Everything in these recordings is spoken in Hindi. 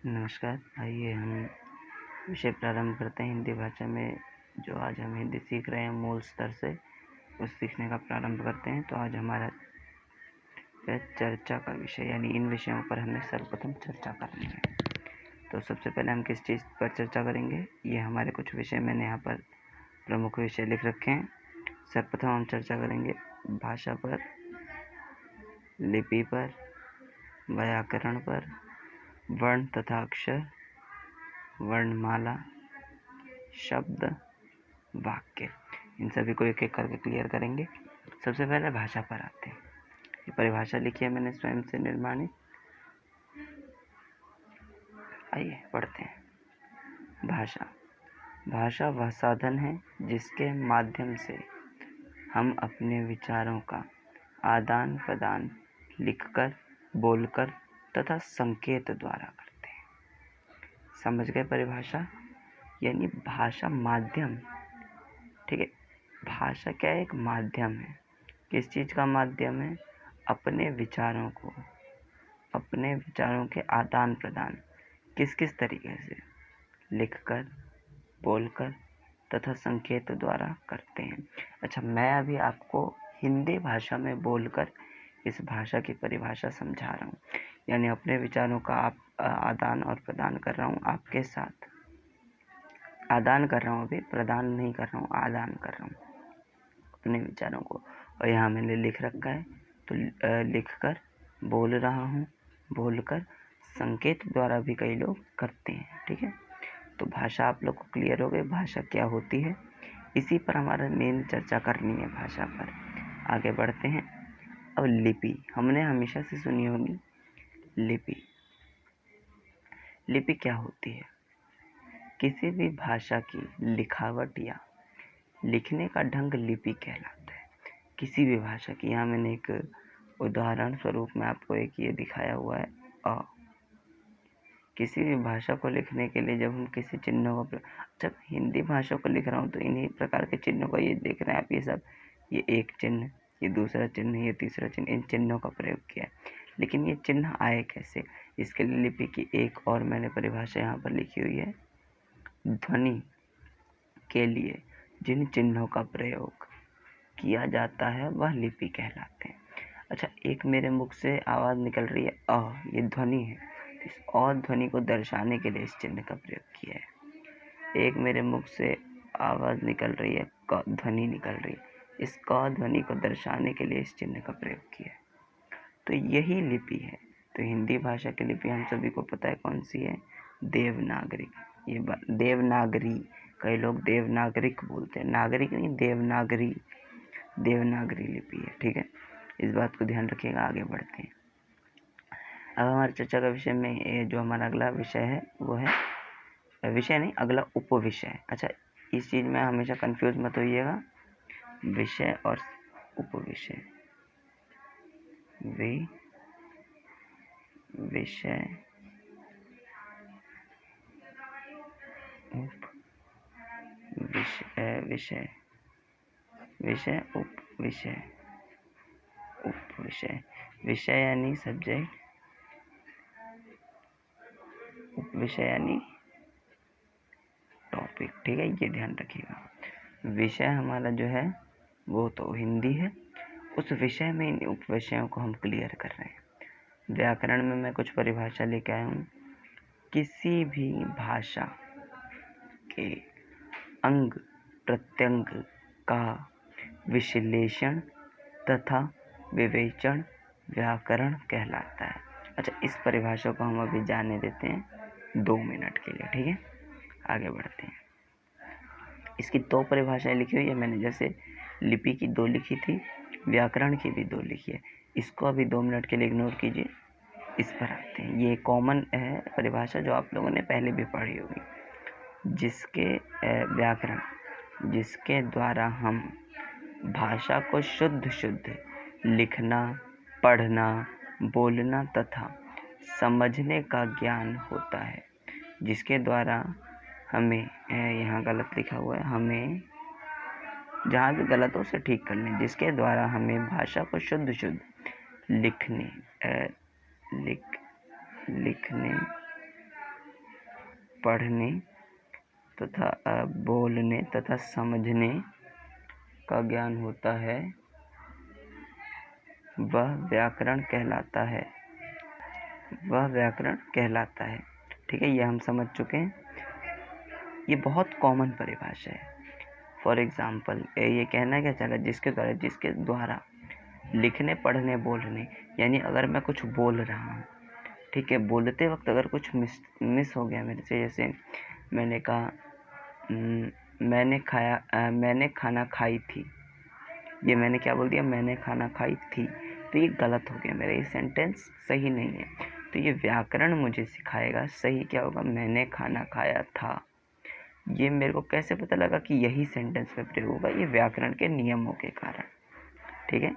नमस्कार। आइए हम विषय प्रारंभ करते हैं हिंदी भाषा में। जो आज हम हिंदी सीख रहे हैं मूल स्तर से, उस सीखने का प्रारंभ करते हैं। तो आज हमारा चर्चा का विषय, यानी इन विषयों पर हमें सर्वप्रथम चर्चा करनी है। तो सबसे पहले हम किस चीज़ पर चर्चा करेंगे, ये हमारे कुछ विषय मैंने यहाँ पर प्रमुख विषय लिख रखे हैं। सर्वप्रथम हम चर्चा करेंगे भाषा पर, लिपि पर, व्याकरण पर, वर्ण तथा अक्षर, वर्णमाला, शब्द, वाक्य, इन सभी को एक एक करके क्लियर करेंगे। सबसे पहले भाषा पर आते हैं। ये परिभाषा लिखी है मैंने स्वयं से निर्माणित। आइए पढ़ते हैं। भाषा वह साधन है जिसके माध्यम से हम अपने विचारों का आदान प्रदान लिखकर, बोलकर तथा संकेत द्वारा करते हैं। समझ गए परिभाषा? यानी भाषा माध्यम, ठीक है। भाषा क्या है? एक माध्यम है। किस चीज़ का माध्यम है? अपने विचारों के आदान प्रदान किस किस तरीके से? लिखकर, बोलकर तथा संकेत द्वारा करते हैं। अच्छा, मैं अभी आपको हिंदी भाषा में बोलकर इस भाषा की परिभाषा समझा रहा हूँ। यानी अपने विचारों का आदान और प्रदान कर रहा हूँ आपके साथ। आदान कर रहा हूँ, अभी प्रदान नहीं कर रहा हूँ, आदान कर रहा हूँ अपने विचारों को। और यहाँ मैंने लिख रखा है, तो लिखकर बोल रहा हूँ, बोलकर संकेत द्वारा भी कई लोग करते हैं, ठीक है। तो भाषा आप लोग को क्लियर हो गई, भाषा क्या होती है। इसी पर हमारा मेन चर्चा करनी है, भाषा पर। आगे बढ़ते हैं। अब लिपि हमने हमेशा से सुनी होगी। लिपि क्या होती है? किसी भी भाषा की लिखावट या लिखने का ढंग लिपि कहलाता है। किसी भी भाषा की, यहाँ मैंने एक उदाहरण स्वरूप में आपको एक ये दिखाया हुआ है। किसी भी भाषा को लिखने के लिए जब हम किसी चिन्हों का, जब हिंदी भाषा को लिख रहा हूँ तो इन्हीं प्रकार के चिन्हों का, ये देख रहे हैं आप, ये सब, ये एक चिन्ह, ये दूसरा चिन्ह, ये तीसरा चिन्ह, इन चिन्हों का प्रयोग किया है। लेकिन ये चिन्ह आए कैसे? इसके लिए लिपि की एक और मैंने परिभाषा यहाँ पर लिखी हुई है। ध्वनि के लिए जिन चिन्हों का प्रयोग किया जाता है वह लिपि कहलाते हैं। अच्छा, एक मेरे मुख से आवाज़ निकल रही है ये ध्वनि है। इस ध्वनि को दर्शाने के लिए इस चिन्ह का प्रयोग किया है। एक मेरे मुख से आवाज़ निकल रही है, क ध्वनि निकल रही है, इस क ध्वनि को दर्शाने के लिए इस चिन्ह का प्रयोग किया है। तो यही लिपि है। तो हिंदी भाषा की लिपि हम सभी को पता है कौन सी है? देवनागरी। ये देवनागरी, कई लोग देवनागरिक बोलते हैं, नागरिक नहीं, देवनागरी लिपि है, ठीक है। इस बात को ध्यान रखिएगा। आगे बढ़ते हैं। अब हमारी चर्चा का विषय में जो हमारा अगला विषय है वो है, विषय नहीं, अगला उपविषय। अच्छा, इस चीज़ में हमेशा कंफ्यूज मत होइएगा, विषय और उपविषय। विषय, विषय, उपविषय। विषय यानी सब्जेक्ट, उपविषय यानी टॉपिक, ठीक है। ये ध्यान रखिएगा। विषय हमारा जो है वो तो हिंदी है, उस विषय में इन उपविषयों को हम क्लियर कर रहे हैं। व्याकरण में मैं कुछ परिभाषा लेके आया हूँ। किसी भी भाषा के अंग प्रत्यंग का विश्लेषण तथा विवेचन व्याकरण कहलाता है। अच्छा, इस परिभाषा को हम अभी जाने देते हैं 2 मिनट के लिए, ठीक है। आगे बढ़ते हैं। इसकी 2 परिभाषाएं लिखी हुई है मैंने, जैसे लिपि की 2 लिखी थी, व्याकरण की भी 2 लिखी है। इसको अभी 2 मिनट के लिए इग्नोर कीजिए। इस पर आते हैं। ये कॉमन है परिभाषा जो आप लोगों ने पहले भी पढ़ी होगी। व्याकरण, जिसके द्वारा हम भाषा को शुद्ध लिखना, पढ़ना, बोलना तथा समझने का ज्ञान होता है। जिसके द्वारा हमें, यहाँ गलत लिखा हुआ है, हमें जहाँ भी गलत हो उसे ठीक करने, जिसके द्वारा हमें भाषा को शुद्ध लिखने पढ़ने तथा बोलने तथा समझने का ज्ञान होता है वह व्याकरण कहलाता है। वह व्याकरण कहलाता है। ठीक है, ये हम समझ चुके हैं। ये बहुत कॉमन परिभाषा है। फॉर एग्जाम्पल ये कहना क्या चाह रहा है, जिसके द्वारा लिखने पढ़ने बोलने, यानी अगर मैं कुछ बोल रहा हूँ, ठीक है, बोलते वक्त अगर कुछ मिस हो गया मेरे से, जैसे मैंने कहा मैंने खाना खाई थी, ये मैंने क्या बोल दिया, मैंने खाना खाई थी, तो ये गलत हो गया मेरा, ये सेंटेंस सही नहीं है। तो ये व्याकरण मुझे सिखाएगा सही क्या होगा, मैंने खाना खाया था। ये मेरे को कैसे पता लगा कि यही सेंटेंस में प्रयोग होगा, ये व्याकरण के नियमों के कारण। ठीक है,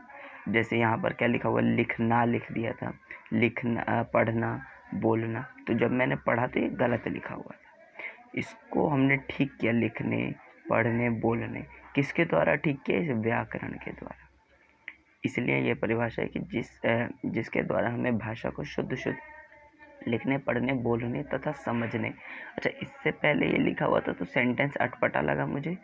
जैसे यहाँ पर क्या लिखा हुआ, लिखना लिख दिया था, लिखना पढ़ना बोलना, तो जब मैंने पढ़ा तो ये गलत लिखा हुआ था, इसको हमने ठीक किया, लिखने पढ़ने बोलने, किसके द्वारा ठीक किया, इस व्याकरण के द्वारा। इसलिए यह परिभाषा है कि जिसके द्वारा हमें भाषा को शुद्ध लिखने पढ़ने बोलने तथा समझने। अच्छा, इससे पहले ये लिखा हुआ था तो सेंटेंस अटपटा लगा मुझे,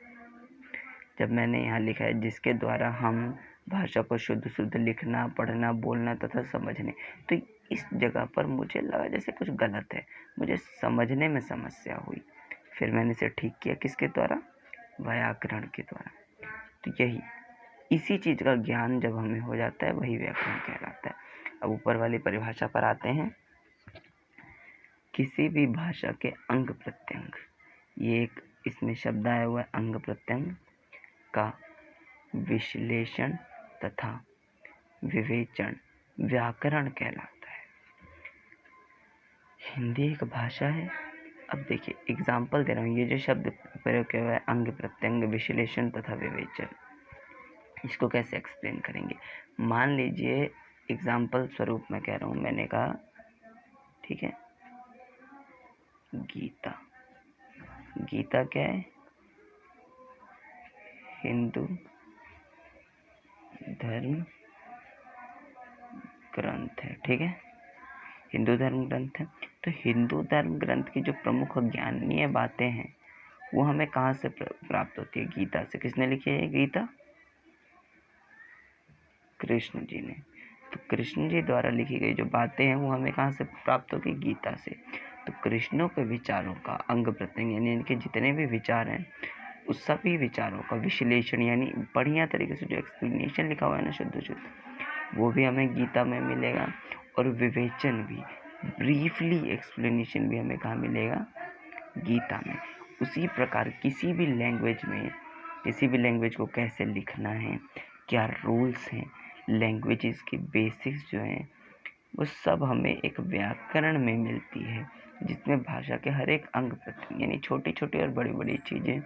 जब मैंने यहाँ लिखा है जिसके द्वारा हम भाषा को शुद्ध लिखना पढ़ना बोलना तथा समझने, तो इस जगह पर मुझे लगा जैसे कुछ गलत है, मुझे समझने में समस्या हुई। फिर मैंने इसे ठीक किया, किसके द्वारा, व्याकरण के द्वारा। तो यही इसी चीज़ का ज्ञान जब हमें हो जाता है वही व्याकरण कहलाता है। अब ऊपर वाली परिभाषा पर आते हैं। किसी भी भाषा के अंग प्रत्यंग, ये एक इसमें शब्द आया हुआ है, अंग प्रत्यंग का विश्लेषण तथा विवेचन व्याकरण कहलाता है। हिंदी एक भाषा है। अब देखिए एग्जाम्पल दे रहा हूँ, ये जो शब्द प्रयोग किया हुआ है अंग प्रत्यंग विश्लेषण तथा विवेचन, इसको कैसे एक्सप्लेन करेंगे। मान लीजिए एग्जाम्पल स्वरूप मैं कह रहा हूँ, मैंने कहा ठीक है, गीता। गीता क्या है, हिंदू धर्म ग्रंथ है। ठीक है, हिंदू धर्म ग्रंथ है। तो हिंदू धर्म ग्रंथ की जो प्रमुख ज्ञानीय बातें हैं वो हमें कहाँ से प्राप्त होती है, गीता से। किसने लिखी है ये गीता, कृष्ण जी ने। तो कृष्ण जी द्वारा लिखी गई जो बातें हैं वो हमें कहाँ से प्राप्त होगी, गीता से। तो कृष्णों के विचारों का अंग प्रत्यंग, यानी इनके जितने भी विचार हैं उस सभी विचारों का विश्लेषण, यानी बढ़िया तरीके से जो एक्सप्लेनेशन लिखा हुआ है ना शुद्ध, वो भी हमें गीता में मिलेगा। और विवेचन भी, ब्रीफली एक्सप्लेनेशन भी हमें कहाँ मिलेगा, गीता में। उसी प्रकार किसी भी लैंग्वेज को कैसे लिखना है, क्या रूल्स हैं, लैंग्वेजेस की बेसिक्स जो हैं वो सब हमें एक व्याकरण में मिलती है, जिसमें भाषा के हर एक अंग प्रत्यंग, यानी छोटी छोटी और बड़ी बड़ी चीज़ें,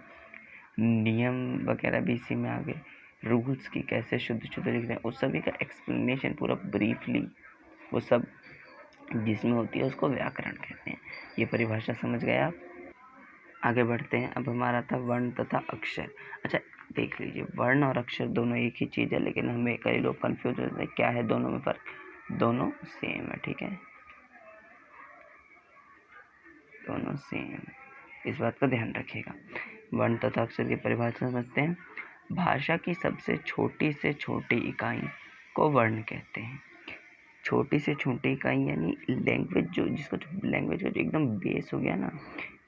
नियम वगैरह भी इसी में आ गए, रूल्स की कैसे शुद्ध लिखते हैं, उस सभी का एक्सप्लेनेशन पूरा ब्रीफली वो सब जिसमें होती है उसको व्याकरण कहते हैं। ये परिभाषा समझ गए आप। आगे बढ़ते हैं। अब हमारा था वर्ण तथा अक्षर। अच्छा देख लीजिए, वर्ण और अक्षर दोनों एक ही चीज़ है, लेकिन हमें कई लोग कंफ्यूज होते हैं क्या है दोनों में फ़र्क। दोनों सेम है, ठीक है, दोनों सेम, इस बात का ध्यान रखिएगा। वर्ण तथा अक्षर की परिभाषा समझते हैं। भाषा की सबसे छोटी से छोटी इकाई को वर्ण कहते हैं। छोटी से छोटी इकाई यानी लैंग्वेज लैंग्वेज का जो एकदम बेस हो गया ना,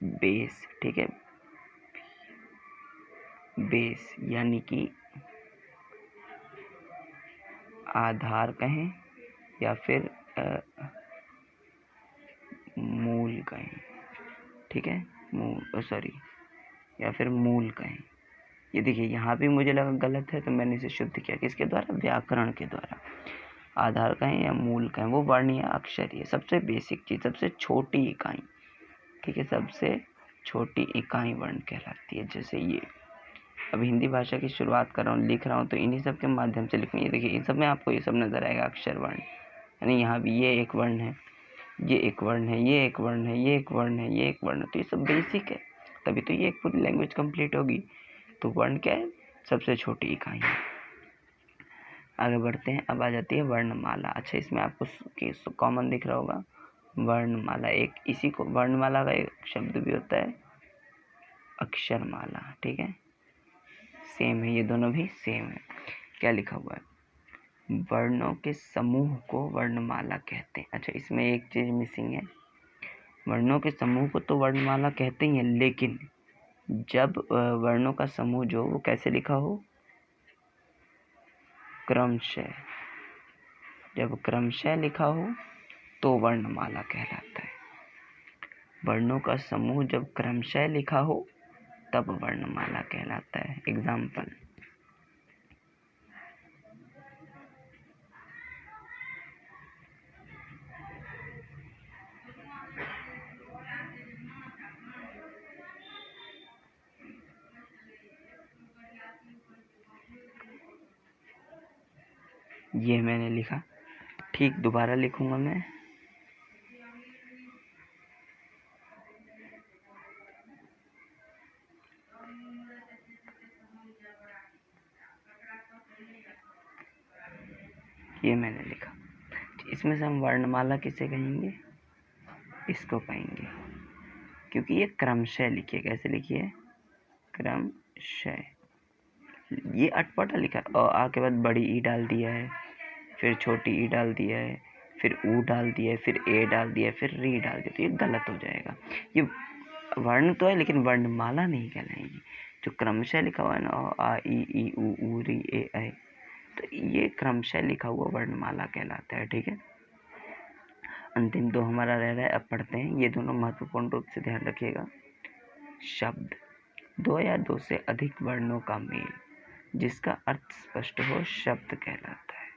बेस, ठीक है, बेस यानी कि आधार कहें या फिर मूल कहें, ठीक है, या फिर मूल कहें। ये देखिए यहाँ भी मुझे लगा गलत है तो मैंने इसे शुद्ध किया, किसके द्वारा, व्याकरण के द्वारा। आधार कहें या मूल कहें, वो वर्ण या अक्षर, ये सबसे बेसिक चीज़, सबसे छोटी इकाई, ठीक है, सबसे छोटी इकाई वर्ण कहलाती है। जैसे ये अब हिंदी भाषा की शुरुआत कर रहा हूँ, लिख रहा हूँ, तो इन्हीं सब के माध्यम से लिखनी है। देखिए इन सब में आपको ये सब नज़र आएगा, अक्षर वर्ण, यानी यहाँ भी ये एक वर्ण है, ये एक वर्ण है, ये एक वर्ण है, ये एक वर्ण है, ये एक वर्ण है, तो ये सब बेसिक है, तभी तो ये एक पूरी लैंग्वेज कंप्लीट होगी। तो वर्ण क्या है, सबसे छोटी इकाई है। आगे बढ़ते हैं। अब आ जाती है वर्णमाला। अच्छा इसमें आपको कॉमन दिख रहा होगा वर्णमाला, एक इसी को वर्णमाला का एक शब्द भी होता है अक्षरमाला। ठीक है, सेम है, ये दोनों भी सेम है। क्या लिखा हुआ है, वर्णों के समूह को वर्णमाला कहते हैं। अच्छा, इसमें एक चीज मिसिंग है, वर्णों के समूह को तो वर्णमाला कहते ही हैं, लेकिन जब वर्णों का समूह जो वो कैसे लिखा हो, क्रमशः, जब क्रमशः लिखा हो तो वर्णमाला कहलाता है। वर्णों का समूह जब क्रमशः लिखा हो तब वर्णमाला कहलाता है। एग्जाम्पल, ये मैंने लिखा, ठीक दोबारा लिखूंगा मैं। ये मैंने लिखा, इसमें से हम वर्णमाला किसे कहेंगे, इसको कहेंगे, क्योंकि ये क्रमशः लिखी है। कैसे लिखी है, क्रमशः। ये अटपटा लिखा है, और आ के बाद बड़ी ई डाल दिया है, फिर छोटी ई डाल दिया है, फिर ऊ डाल दिया है, फिर ए डाल दिया है, फिर री डाल दिया, तो ये गलत हो जाएगा। ये वर्ण तो है लेकिन वर्णमाला नहीं कहलाएगी। जो क्रमशः लिखा हुआ है ना, आ ई ऊ री ए ऐ, तो ये क्रमशः लिखा हुआ वर्णमाला कहलाता है। ठीक है, अंतिम दो हमारा रह रहा है, अब पढ़ते हैं। ये दोनों महत्वपूर्ण रूप से ध्यान रखिएगा। शब्द, दो या दो से अधिक वर्णों का मेल जिसका अर्थ स्पष्ट हो शब्द कहलाता है।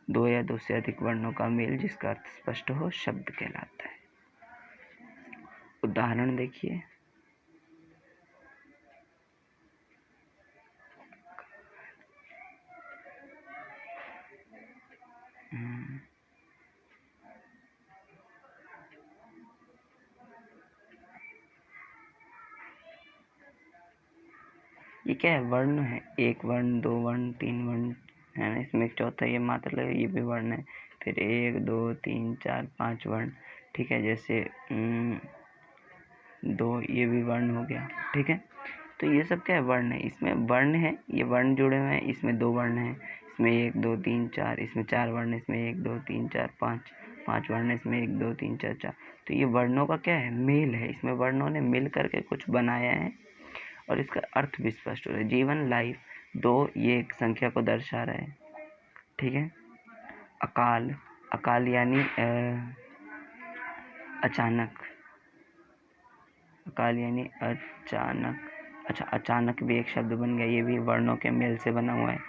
दो या दो से अधिक वर्णों का मेल जिसका अर्थ स्पष्ट हो शब्द कहलाता है। उदाहरण देखिए, ये क्या है, वर्ण है, एक वर्ण, दो वर्ण, तीन वर्ण है ना, इसमें एक चौथा ये मात्रा लगे, ये भी वर्ण है, फिर एक दो तीन चार पांच वर्ण। ठीक है, जैसे दो, ये भी वर्ण हो गया। ठीक है, तो ये सब क्या है, वर्ण है। इसमें वर्ण है, ये वर्ण जुड़े हुए हैं, इसमें दो वर्ण है, इसमें एक दो तीन चार, इसमें चार वर्ण, इसमें एक दो तीन चार पाँच, पांच वर्ण, इसमें एक दो तीन चार चार। तो ये वर्णों का क्या है, मेल है। इसमें वर्णों ने मिल करके कुछ बनाया है और इसका अर्थ भी स्पष्ट हो रहा है। जीवन, लाइफ, दो, ये एक संख्या को दर्शा रहा है। ठीक है, अकाल, अकाल यानी अचानक, अकाल यानी अचानक। अच्छा, अचानक भी एक शब्द बन गया, ये भी वर्णों के मेल से बना हुआ है।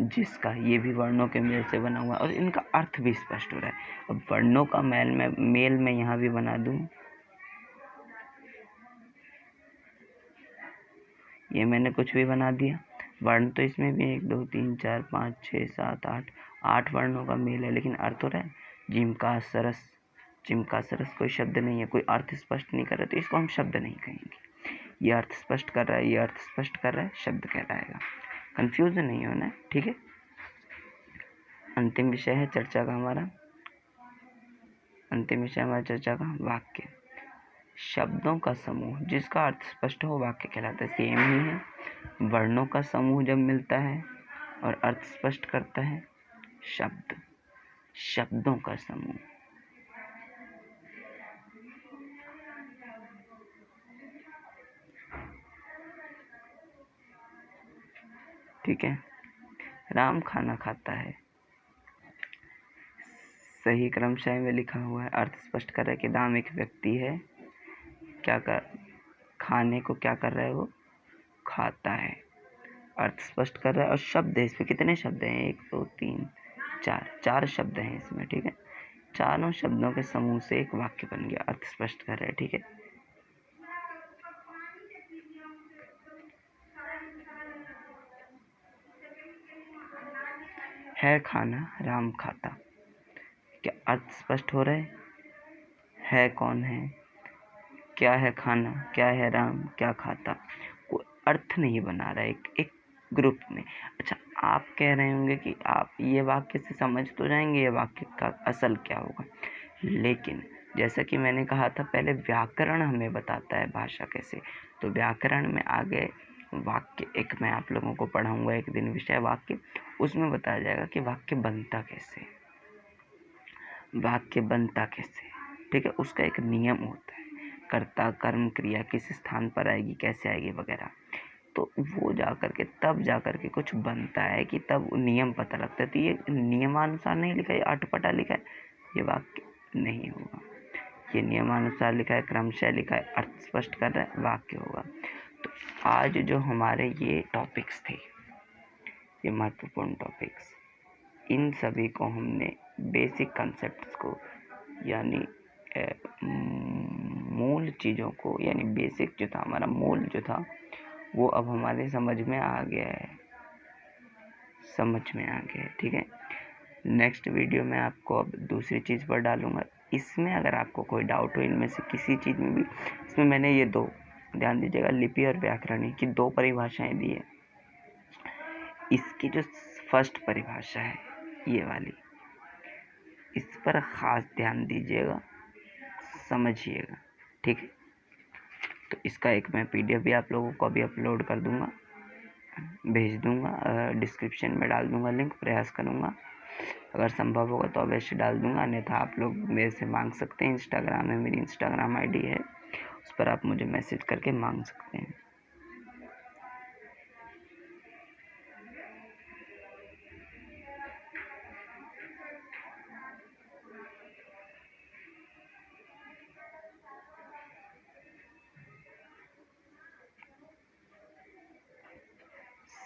जिसका, ये भी वर्णों के मेल से बना हुआ है और इनका अर्थ भी स्पष्ट हो रहा है। अब वर्णों का मेल मैं यहाँ भी बना दूं, ये मैंने कुछ भी बना दिया। वर्ण तो इसमें भी एक दो तीन चार पाँच छः सात आठ, आठ वर्णों का मेल है, लेकिन अर्थ हो रहा है जिमका सरस। जिमका सरस कोई शब्द नहीं है, कोई अर्थ स्पष्ट नहीं कर रहा, तो इसको हम शब्द नहीं कहेंगे। ये अर्थ स्पष्ट कर रहा है, ये अर्थ स्पष्ट कर रहा है, शब्द कहलाएगा। कंफ्यूजन नहीं होना है। ठीक है, अंतिम विषय है चर्चा का हमारा, अंतिम विषय हमारी चर्चा का वाक्य। शब्दों का समूह जिसका अर्थ स्पष्ट हो वाक्य कहलाता है। सेम ही है, वर्णों का समूह जब मिलता है और अर्थ स्पष्ट करता है शब्द, शब्दों का समूह। ठीक है, राम खाना खाता है, सही क्रमशः में लिखा हुआ है, अर्थ स्पष्ट कर रहा है कि राम एक व्यक्ति है, क्या कर, खाने को क्या कर रहा है, वो खाता है, अर्थ स्पष्ट कर रहा है। और शब्द है, इसमें कितने शब्द हैं, एक दो तीन चार, चार शब्द हैं इसमें। ठीक है, चारों शब्दों के समूह से एक वाक्य बन गया, अर्थ स्पष्ट कर रहा है। ठीक है खाना राम खाता, क्या अर्थ स्पष्ट हो रहा है कौन है, क्या है खाना, क्या है राम, क्या खाता, कोई अर्थ नहीं बना रहा है एक ग्रुप में। अच्छा, आप कह रहे होंगे कि आप ये वाक्य से समझ तो जाएंगे ये वाक्य का असल क्या होगा, लेकिन जैसा कि मैंने कहा था पहले, व्याकरण हमें बताता है भाषा कैसे। तो व्याकरण में आगे वाक्य, एक मैं आप लोगों को पढ़ाऊंगा एक दिन विषय वाक्य, उसमें बताया जाएगा कि वाक्य बनता कैसे, वाक्य बनता कैसे, ठीक है। उसका एक नियम होता है, कर्ता कर्म क्रिया किस स्थान पर आएगी, कैसे आएगी वगैरह। तो वो तब जा करके कुछ बनता है कि तब नियम पता लगता है। तो ये नियमानुसार नहीं लिखा है, अटपटा लिखा है, ये वाक्य नहीं होगा। ये नियमानुसार लिखा है, क्रमशः लिखा है, अर्थ स्पष्ट कर रहा है, वाक्य होगा। तो आज जो हमारे ये टॉपिक्स थे, ये महत्वपूर्ण टॉपिक्स, इन सभी को हमने बेसिक कंसेप्ट्स को, यानी मूल चीज़ों को, यानी बेसिक जो था हमारा मूल जो था, वो अब हमारे समझ में आ गया है, ठीक है। नेक्स्ट वीडियो में आपको अब दूसरी चीज़ पर डालूंगा। इसमें अगर आपको कोई डाउट हो इनमें से किसी चीज़ में भी, इसमें मैंने ये दो, ध्यान दीजिएगा, लिपि और व्याकरण की दो परिभाषाएं दी है। इसकी जो फर्स्ट परिभाषा है ये वाली, इस पर ख़ास ध्यान दीजिएगा, समझिएगा, ठीक है। तो इसका एक मैं PDF भी आप लोगों को अभी अपलोड कर दूंगा, भेज दूंगा, डिस्क्रिप्शन में डाल दूंगा लिंक, प्रयास करूंगा, अगर संभव होगा तो अवश्य डाल दूंगा, अन्यथा आप लोग मेरे से मांग सकते हैं। इंस्टाग्राम में मेरी इंस्टाग्राम ID है, उस पर आप मुझे मैसेज करके मांग सकते हैं।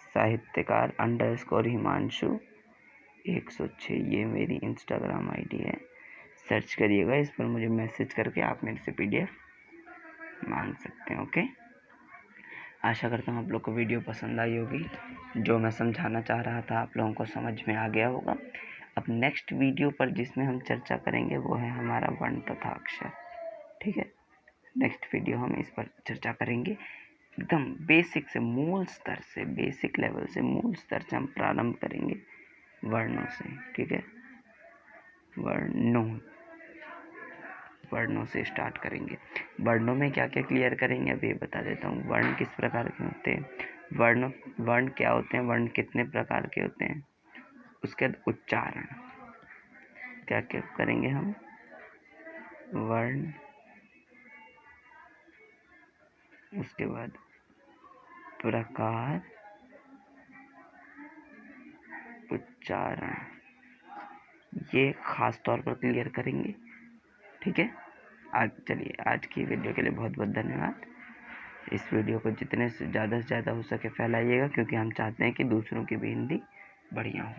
साहित्यकार _हिमांशु 106, ये मेरी इंस्टाग्राम ID है, सर्च करिएगा, इस पर मुझे मैसेज करके आप मेरे से PDF मांग सकते हैं। ओके, आशा करता हूँ आप लोग को वीडियो पसंद आई होगी, जो मैं समझाना चाह रहा था आप लोगों को समझ में आ गया होगा। अब नेक्स्ट वीडियो पर जिसमें हम चर्चा करेंगे वो है हमारा वर्ण तथा अक्षर, ठीक है। नेक्स्ट वीडियो हम इस पर चर्चा करेंगे, एकदम बेसिक से, मूल स्तर से, बेसिक लेवल से, मूल स्तर से हम प्रारंभ करेंगे वर्णों से, ठीक है। वर्णों से स्टार्ट करेंगे। वर्णों में क्या क्या क्लियर करेंगे अभी बता देता हूँ। वर्ण किस प्रकार के होते हैं, वर्ण क्या होते हैं, वर्ण कितने प्रकार के होते हैं, उसके बाद उच्चारण, क्या क्या करेंगे हम, वर्ण, उसके बाद प्रकार, उच्चारण, ये खास तौर पर क्लियर करेंगे, ठीक है। आज की वीडियो के लिए बहुत बहुत धन्यवाद। इस वीडियो को जितने से ज़्यादा हो सके फैलाइएगा, क्योंकि हम चाहते हैं कि दूसरों की भी हिंदी बढ़िया हो।